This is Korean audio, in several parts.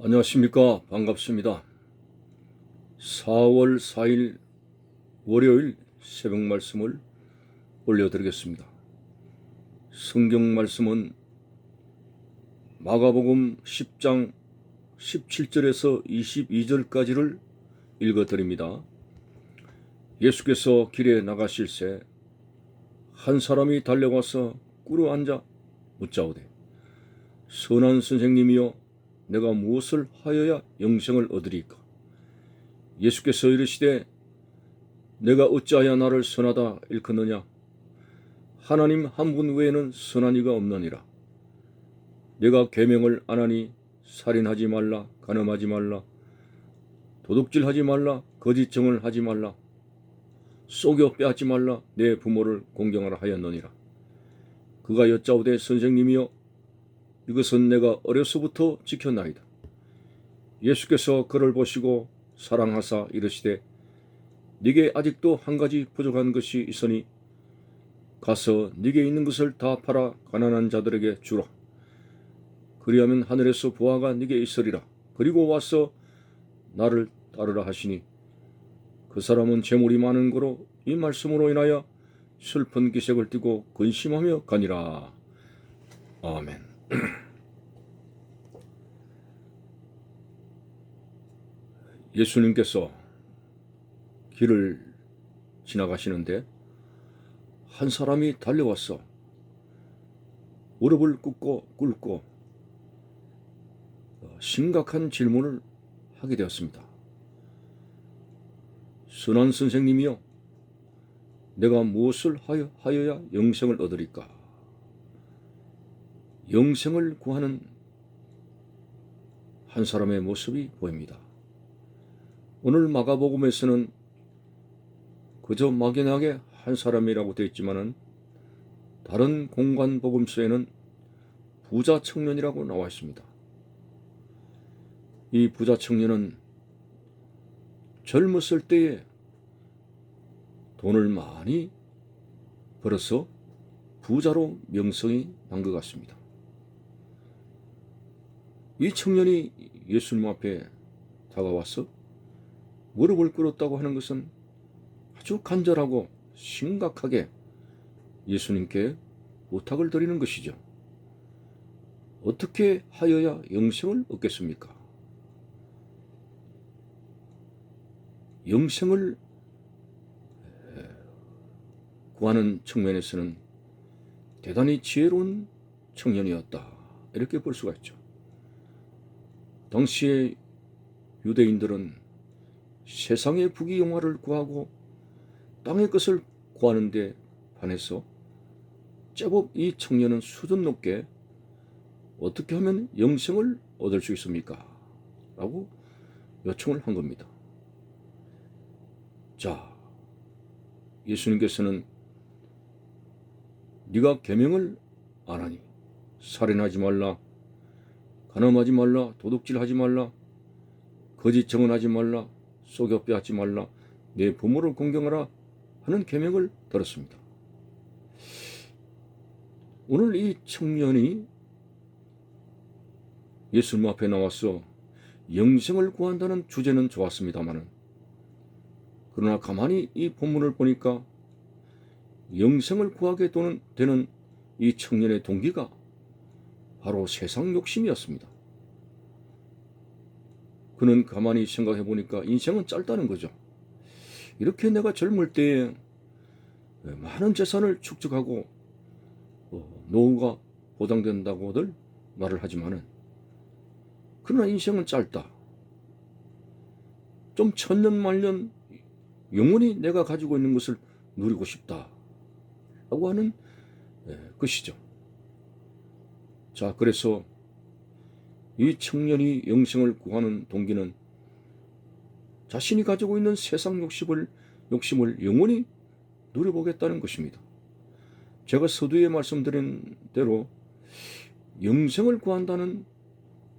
안녕하십니까. 반갑습니다. 4월 4일 월요일 새벽 말씀을 올려드리겠습니다. 성경 말씀은 마가복음 10장 17절에서 22절까지를 읽어드립니다. 예수께서 길에 나가실새 한 사람이 달려와서 꿇어 앉아 묻자오되, 선한 선생님이여, 내가 무엇을 하여야 영생을 얻으리까? 예수께서 이르시되, 내가 어찌하여 나를 선하다 일컫느냐? 하나님 한 분 외에는 선한 이가 없느니라. 내가 계명을 안 하니 살인하지 말라, 간음하지 말라, 도둑질하지 말라, 거짓 증언을 하지 말라, 속여 빼앗지 말라, 내 부모를 공경하라 하였느니라. 그가 여짜오되, 선생님이여, 이것은 내가 어려서부터 지켰나이다. 예수께서 그를 보시고 사랑하사 이르시되, 네게 아직도 한 가지 부족한 것이 있으니 가서 네게 있는 것을 다 팔아 가난한 자들에게 주라. 그리하면 하늘에서 보화가 네게 있으리라. 그리고 와서 나를 따르라 하시니, 그 사람은 재물이 많은 거로 이 말씀으로 인하여 슬픈 기색을 띠고 근심하며 가니라. 아멘. 예수님께서 길을 지나가시는데 한 사람이 달려와서 무릎을 꿇고 심각한 질문을 하게 되었습니다. 선한 선생님이여, 내가 무엇을 하여야 영생을 얻으리까? 영생을 구하는 한 사람의 모습이 보입니다. 오늘 마가복음에서는 그저 막연하게 한 사람이라고 되어 있지만은 다른 공관 복음서에는 부자 청년이라고 나와 있습니다. 이 부자 청년은 젊었을 때에 돈을 많이 벌어서 부자로 명성이 난 것 같습니다. 이 청년이 예수님 앞에 다가와서 무릎을 꿇었다고 하는 것은 아주 간절하고 심각하게 예수님께 부탁을 드리는 것이죠. 어떻게 하여야 영생을 얻겠습니까? 영생을 구하는 측면에서는 대단히 지혜로운 청년이었다, 이렇게 볼 수가 있죠. 당시에 유대인들은 세상의 부귀영화를 구하고 땅의 것을 구하는데 반해서 제법 이 청년은 수준 높게 어떻게 하면 영생을 얻을 수 있습니까? 라고 요청을 한 겁니다. 자, 예수님께서는 네가 계명을 안 하니 살인하지 말라, 간음하지 말라, 도둑질하지 말라, 거짓 증언하지 말라, 속여 빼앗지 말라, 내 부모를 공경하라 하는 계명을 들었습니다. 오늘 이 청년이 예수님 앞에 나와서 영생을 구한다는 주제는 좋았습니다마는, 그러나 가만히 이 본문을 보니까 영생을 구하게 되는 이 청년의 동기가 바로 세상 욕심이었습니다. 그는 가만히 생각해 보니까 인생은 짧다는 거죠. 이렇게 내가 젊을 때에 많은 재산을 축적하고 노후가 보장된다고들 말을 하지만은, 그러나 인생은 짧다. 좀 천년만년 영원히 내가 가지고 있는 것을 누리고 싶다 라고 하는 것이죠. 자, 그래서 이 청년이 영생을 구하는 동기는 자신이 가지고 있는 세상 욕심을 영원히 누려보겠다는 것입니다. 제가 서두에 말씀드린 대로 영생을 구한다는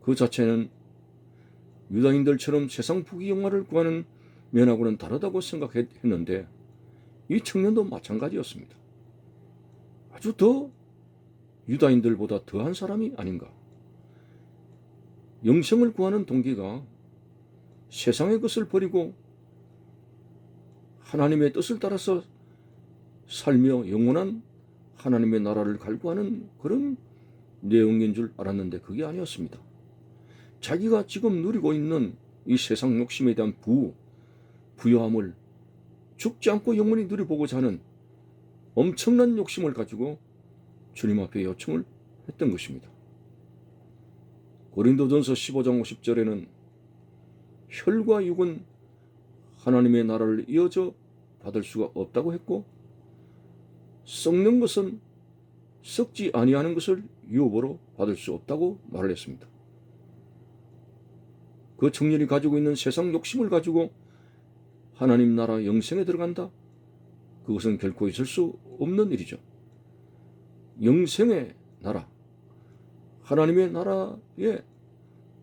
그 자체는 유다인들처럼 세상 부귀영화를 구하는 면하고는 다르다고 생각했는데, 이 청년도 마찬가지였습니다. 아주 더 유다인들보다 더한 사람이 아닌가. 영생을 구하는 동기가 세상의 것을 버리고 하나님의 뜻을 따라서 살며 영원한 하나님의 나라를 갈구하는 그런 내용인 줄 알았는데 그게 아니었습니다. 자기가 지금 누리고 있는 이 세상 욕심에 대한 부요함을 죽지 않고 영원히 누려보고자 하는 엄청난 욕심을 가지고 주님 앞에 요청을 했던 것입니다. 고린도전서 15장 50절에는 혈과 육은 하나님의 나라를 이어져 받을 수가 없다고 했고, 썩는 것은 썩지 아니하는 것을 유업으로 받을 수 없다고 말을 했습니다. 그 청년이 가지고 있는 세상 욕심을 가지고 하나님 나라 영생에 들어간다? 그것은 결코 있을 수 없는 일이죠. 영생의 나라, 하나님의 나라에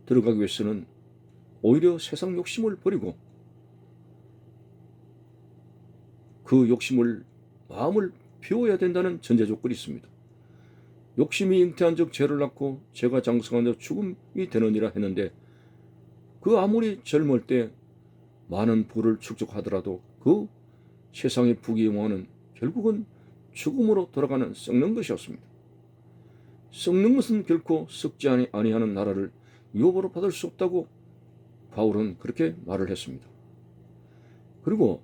들어가기 위해서는 오히려 세상 욕심을 버리고 그 욕심을 마음을 비워야 된다는 전제 조건이 있습니다. 욕심이 잉태한 적 죄를 낳고 죄가 장성한 적 죽음이 되느니라 했는데, 그 아무리 젊을 때 많은 부를 축적하더라도 그 세상의 부귀영화는 결국은 죽음으로 돌아가는 썩는 것이었습니다. 썩는 것은 결코 썩지 아니하는 나라를 유업으로 받을 수 없다고 바울은 그렇게 말을 했습니다. 그리고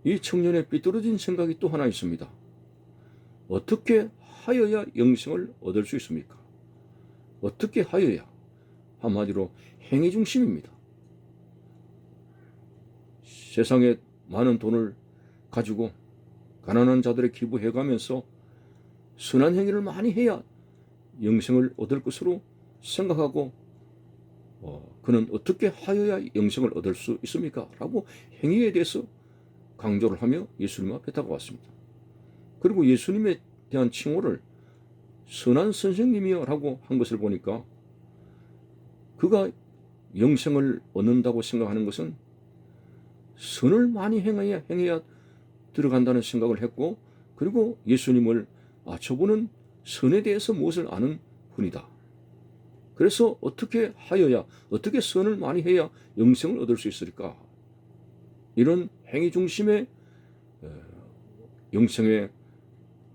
이 청년의 삐뚤어진 생각이 또 하나 있습니다. 어떻게 하여야 영생을 얻을 수 있습니까? 어떻게 하여야? 한마디로 행위 중심입니다. 세상에 많은 돈을 가지고 가난한 자들의 기부해가면서 선한 행위를 많이 해야 영생을 얻을 것으로 생각하고, 그는 어떻게 하여야 영생을 얻을 수 있습니까? 라고 행위에 대해서 강조를 하며 예수님 앞에 다가왔습니다. 그리고 예수님에 대한 칭호를 선한 선생님이여 라고 한 것을 보니까 그가 영생을 얻는다고 생각하는 것은 선을 많이 행해야 들어간다는 생각을 했고, 그리고 예수님을 저분은 선에 대해서 무엇을 아는 분이다. 그래서 어떻게 하여야, 어떻게 선을 많이 해야 영생을 얻을 수 있을까? 이런 행위 중심의 영생의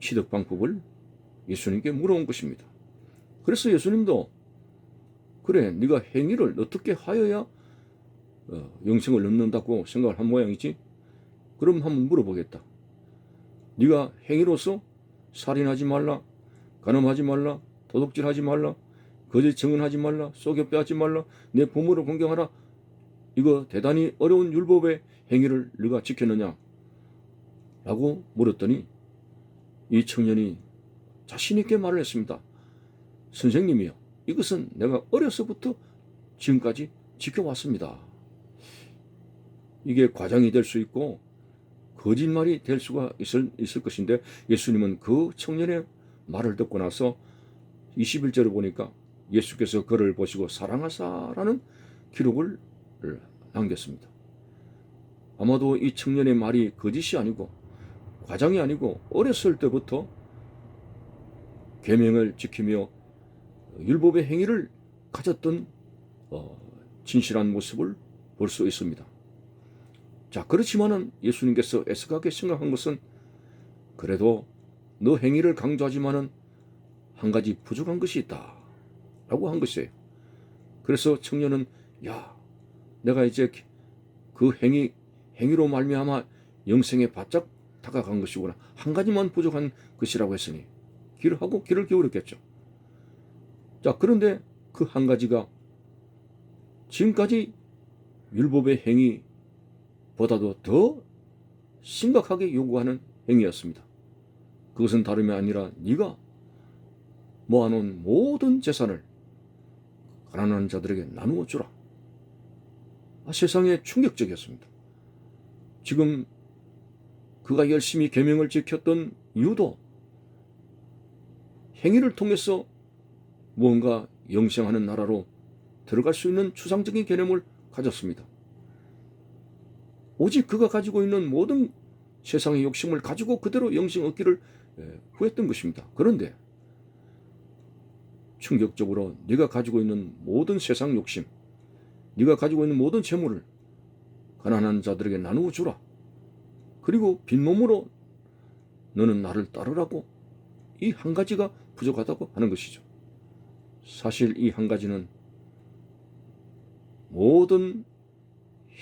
취득 방법을 예수님께 물어온 것입니다. 그래서 예수님도 그래, 네가 행위를 어떻게 하여야 영생을 얻는다고 생각을 한 모양이지? 그럼 한번 물어보겠다. 네가 행위로서 살인하지 말라, 간음하지 말라, 도둑질하지 말라, 거짓 증언하지 말라, 속여 빼앗지 말라, 내 부모를 공경하라, 이거 대단히 어려운 율법의 행위를 네가 지켰느냐? 라고 물었더니 이 청년이 자신 있게 말을 했습니다. 선생님이요, 이것은 내가 어려서부터 지금까지 지켜왔습니다. 이게 과장이 될 수 있고 거짓말이 될 수가 있을 것인데, 예수님은 그 청년의 말을 듣고 나서 21절을 보니까 예수께서 그를 보시고 사랑하사라는 기록을 남겼습니다. 아마도 이 청년의 말이 거짓이 아니고 과장이 아니고 어렸을 때부터 계명을 지키며 율법의 행위를 가졌던 진실한 모습을 볼 수 있습니다. 자, 그렇지만은 예수님께서 애석하게 생각한 것은 그래도 너 행위를 강조하지만은 한 가지 부족한 것이 있다 라고 한 것이에요. 그래서 청년은 내가 이제 그 행위로 말미암아 영생에 바짝 다가간 것이구나, 한 가지만 부족한 것이라고 했으니 길을 기울였겠죠. 자, 그런데 그 한 가지가 지금까지 율법의 행위보다도 더 심각하게 요구하는 행위였습니다. 그것은 다름이 아니라 네가 모아놓은 모든 재산을 가난한 자들에게 나누어 주라. 세상에 충격적이었습니다. 지금 그가 열심히 계명을 지켰던 이유도 행위를 통해서 무언가 영생하는 나라로 들어갈 수 있는 추상적인 개념을 가졌습니다. 오직 그가 가지고 있는 모든 세상의 욕심을 가지고 그대로 영생 얻기를 구했던 것입니다. 그런데 충격적으로 네가 가지고 있는 모든 세상 욕심, 네가 가지고 있는 모든 재물을 가난한 자들에게 나누어 주라. 그리고 빈몸으로 너는 나를 따르라고. 이 한 가지가 부족하다고 하는 것이죠. 사실 이 한 가지는 모든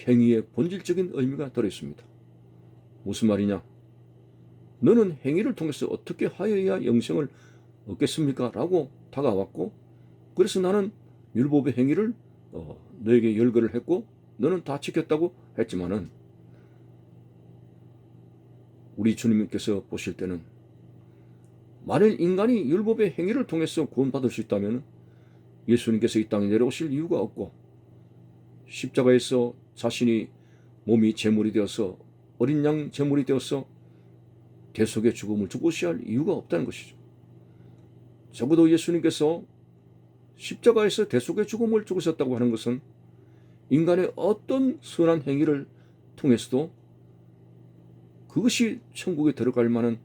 행위의 본질적인 의미가 들어있습니다. 무슨 말이냐? 너는 행위를 통해서 어떻게 하여야 영생을 얻겠습니까? 라고 다가왔고, 그래서 나는 율법의 행위를 너에게 열거를 했고 너는 다 지켰다고 했지만은, 우리 주님께서 보실 때는 만일 인간이 율법의 행위를 통해서 구원받을 수 있다면 예수님께서 이 땅에 내려오실 이유가 없고, 십자가에서 자신이 몸이 제물이 되어서 어린 양 제물이 되어서 대속의 죽음을 죽으셔야 할 이유가 없다는 것이죠. 적어도 예수님께서 십자가에서 대속의 죽음을 죽으셨다고 하는 것은 인간의 어떤 선한 행위를 통해서도 그것이 천국에 들어갈 만한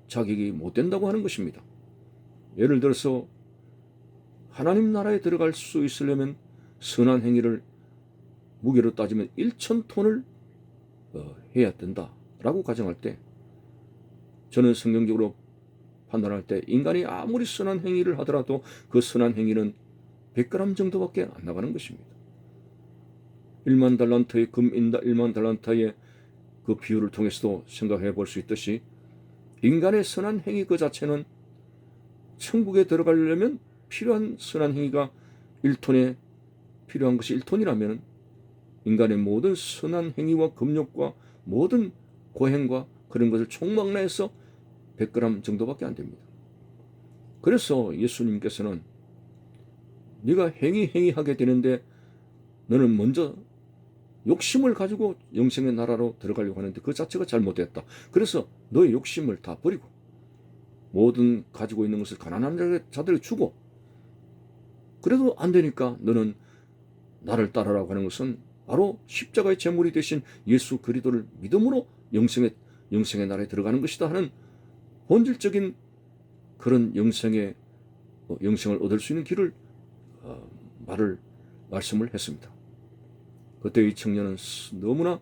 자격이 못 된다고 하는 것입니다. 예를 들어서 하나님 나라에 들어갈 수 있으려면 선한 행위를 무게로 따지면 1,000톤을 해야 된다라고 가정할 때, 저는 성경적으로 판단할 때 인간이 아무리 선한 행위를 하더라도 그 선한 행위는 100g 정도밖에 안 나가는 것입니다. 1만 달란트의 금인다 1만 달란트의 그 비율을 통해서도 생각해 볼 수 있듯이, 인간의 선한 행위 그 자체는 천국에 들어가려면 필요한 선한 행위가 1톤에 필요한 것이 1톤이라면 인간의 모든 선한 행위와 금욕과 모든 고행과 그런 것을 총망라해서 100g 정도밖에 안 됩니다. 그래서 예수님께서는 네가 행위하게 되는데 너는 먼저 욕심을 가지고 영생의 나라로 들어가려고 하는데 그 자체가 잘못됐다. 그래서 너의 욕심을 다 버리고 모든 가지고 있는 것을 가난한 자들에게 주고, 그래도 안 되니까 너는 나를 따르라고 하는 것은 바로 십자가의 제물이 되신 예수 그리스도를 믿음으로 영생의 나라에 들어가는 것이다 하는 본질적인 그런 영생을 얻을 수 있는 길을 말씀을 했습니다. 그때 이 청년은 너무나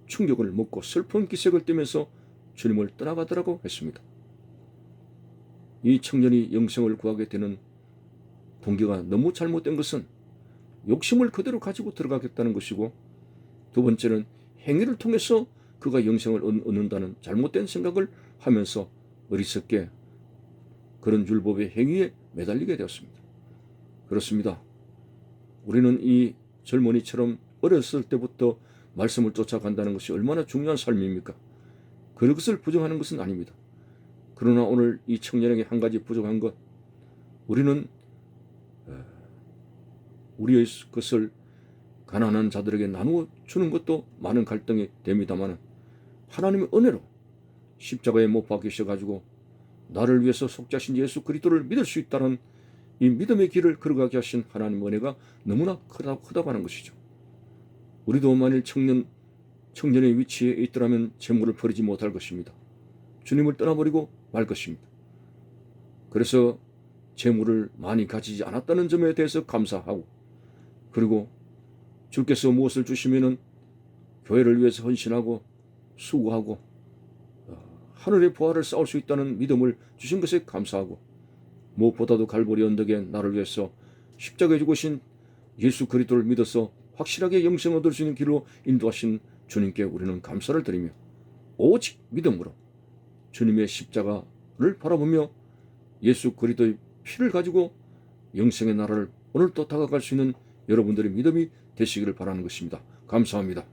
충격을 먹고 슬픈 기색을 띠면서 주님을 떠나가더라고 했습니다. 이 청년이 영생을 구하게 되는 동기가 너무 잘못된 것은 욕심을 그대로 가지고 들어가겠다는 것이고, 두 번째는 행위를 통해서 그가 영생을 얻는다는 잘못된 생각을 하면서 어리석게 그런 율법의 행위에 매달리게 되었습니다. 그렇습니다. 우리는 이 젊은이처럼 어렸을 때부터 말씀을 쫓아간다는 것이 얼마나 중요한 삶입니까? 그것을 부정하는 것은 아닙니다. 그러나 오늘 이 청년에게 한 가지 부족한 것, 우리는 우리의 것을 가난한 자들에게 나누어 주는 것도 많은 갈등이 됩니다만, 하나님의 은혜로 십자가에 못 박히셔가지고 나를 위해서 속자신 예수 그리스도를 믿을 수 있다는 이 믿음의 길을 걸어가게 하신 하나님의 은혜가 너무나 크다고 하는 것이죠. 우리도 만일 청년의 위치에 있더라면 재물을 버리지 못할 것입니다. 주님을 떠나버리고 말 것입니다. 그래서 재물을 많이 가지지 않았다는 점에 대해서 감사하고, 그리고 주께서 무엇을 주시면은 교회를 위해서 헌신하고 수고하고 하늘의 부활을 쌓을 수 있다는 믿음을 주신 것에 감사하고, 무엇보다도 갈보리 언덕에 나를 위해서 십자가에 죽으신 예수 그리스도를 믿어서 확실하게 영생을 얻을 수 있는 길로 인도하신 주님께 우리는 감사를 드리며, 오직 믿음으로 주님의 십자가를 바라보며 예수 그리스도의 피를 가지고 영생의 나라를 오늘 또 다가갈 수 있는 여러분들의 믿음이 되시기를 바라는 것입니다. 감사합니다.